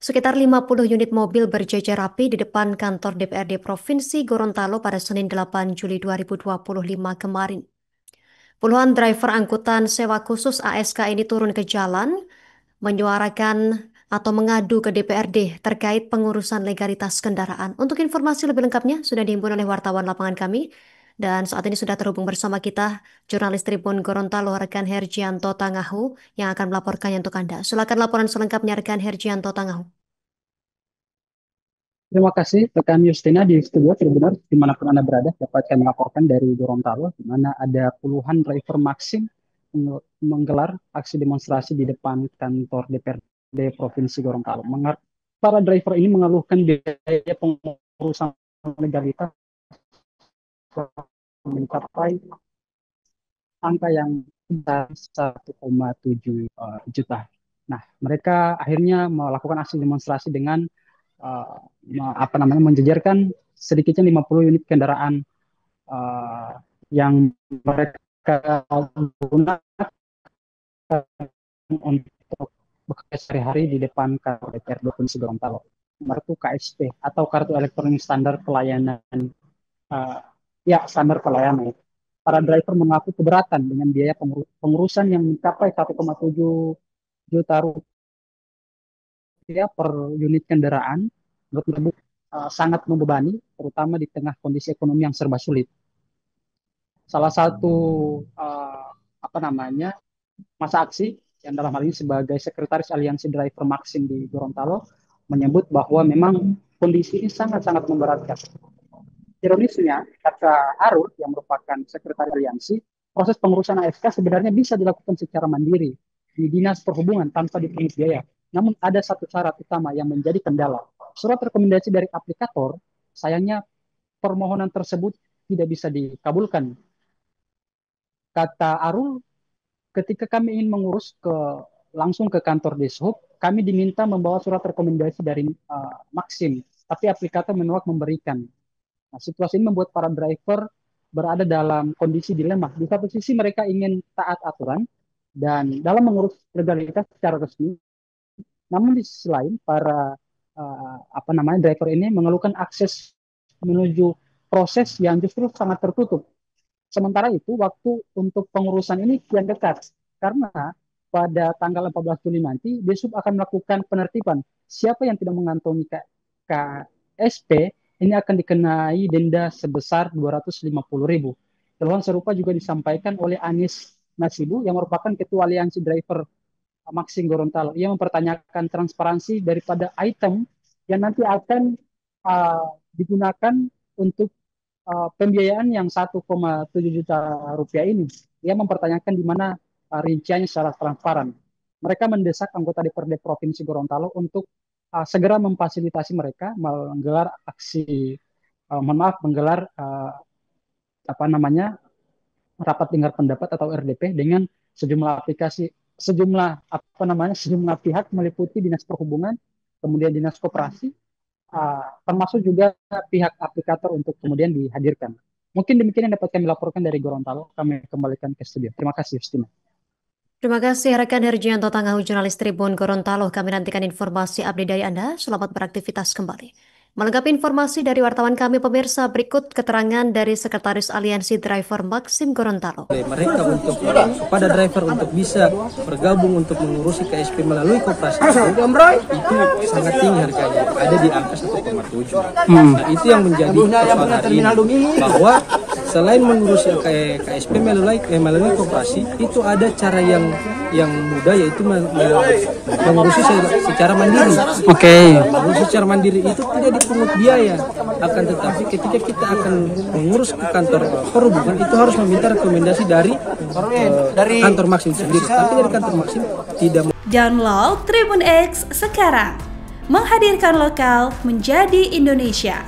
Sekitar 50 unit mobil berjejer rapi di depan kantor DPRD Provinsi Gorontalo pada Senin 8 Juli 2025 kemarin. Puluhan driver angkutan sewa khusus ASK ini turun ke jalan, menyuarakan atau mengadu ke DPRD terkait pengurusan legalitas kendaraan. Untuk informasi lebih lengkapnya sudah dihimpun oleh wartawan lapangan kami. Dan saat ini sudah terhubung bersama kita jurnalis Tribun Gorontalo rekan Hergianto Tangahu yang akan melaporkannya untuk Anda. Silakan laporan selengkapnya rekan Hergianto Tangahu. Terima kasih rekan Justina di studio Tribuners dimanapun Anda berada dapat kami melaporkan dari Gorontalo di mana ada puluhan driver Maxim menggelar aksi demonstrasi di depan kantor DPRD Provinsi Gorontalo. Para driver ini mengeluhkan biaya pengurusan legalitas mencapai angka yang 1,7 juta. Nah, mereka akhirnya melakukan aksi demonstrasi dengan uh, menjejerkan sedikitnya 50 unit kendaraan yang mereka gunakan untuk bekerja sehari-hari di depan kantor DPRD Provinsi Gorontalo. Kartu KSP atau kartu elektronik standar pelayanan, uh, standar pelayanan. Para driver mengaku keberatan dengan biaya pengurusan yang mencapai 1,7 juta rupiah per unit kendaraan. Menurut mereka sangat membebani, terutama di tengah kondisi ekonomi yang serba sulit. Salah satu masa aksi yang dalam hal ini sebagai sekretaris Aliansi Driver Maxim di Gorontalo menyebut bahwa memang kondisi ini sangat-sangat memberatkan. Ironisnya, kata Arul yang merupakan sekretaris aliansi, proses pengurusan ASK sebenarnya bisa dilakukan secara mandiri di Dinas Perhubungan tanpa dipungut biaya. Namun ada satu syarat utama yang menjadi kendala. Surat rekomendasi dari aplikator, sayangnya permohonan tersebut tidak bisa dikabulkan. Kata Arul, ketika kami ingin mengurus langsung ke kantor Dishub, kami diminta membawa surat rekomendasi dari Maxim, tapi aplikator menolak memberikan. Nah, situasi ini membuat para driver berada dalam kondisi dilema. Di satu sisi mereka ingin taat aturan dan dalam mengurus legalitas secara resmi, namun di sisi lain para driver ini mengeluhkan akses menuju proses yang justru sangat tertutup. Sementara itu, waktu untuk pengurusan ini kian dekat karena pada tanggal 14 Juli nanti, Dishub akan melakukan penertiban. Siapa yang tidak mengantongi KSP ini akan dikenai denda sebesar 250.000. Keluhan serupa juga disampaikan oleh Anis Nasibu yang merupakan Ketua Aliansi Driver Maxim Gorontalo. Ia mempertanyakan transparansi daripada item yang nanti akan digunakan untuk pembiayaan yang 1,7 juta rupiah ini. Ia mempertanyakan di mana rinciannya secara transparan. Mereka mendesak anggota DPRD Provinsi Gorontalo untuk segera memfasilitasi mereka menggelar aksi, menggelar rapat dengar pendapat atau RDP dengan sejumlah pihak meliputi Dinas Perhubungan, kemudian Dinas Koperasi, termasuk juga pihak aplikator untuk kemudian dihadirkan. Mungkin demikian yang dapat kami laporkan dari Gorontalo. Kami kembalikan ke studio. Terima kasih, Justina. Terima kasih rekan Hergianto Tangahu, jurnalis Tribun Gorontalo. Kami nantikan informasi update dari Anda. Selamat beraktivitas kembali. Melengkapi informasi dari wartawan kami, pemirsa, berikut keterangan dari Sekretaris Aliansi Driver Maxim Gorontalo. Mereka kepada driver untuk bisa bergabung untuk mengurusi KSP melalui koperasi itu sangat tinggi harganya, ada di angka 1,7. Nah, itu yang menjadi persoalan hari ini, bahwa selain mengurusi KSP melalui koperasi, itu ada cara yang mudah, yaitu mengurusi secara mandiri. Mengurusi secara mandiri itu tidak dipungut biaya. Akan tetapi ketika kita akan mengurus ke kantor perhubungan, itu harus meminta rekomendasi dari kantor Maxim sendiri. Tapi dari kantor Maxim tidak. Download Tribun X sekarang, menghadirkan lokal menjadi Indonesia.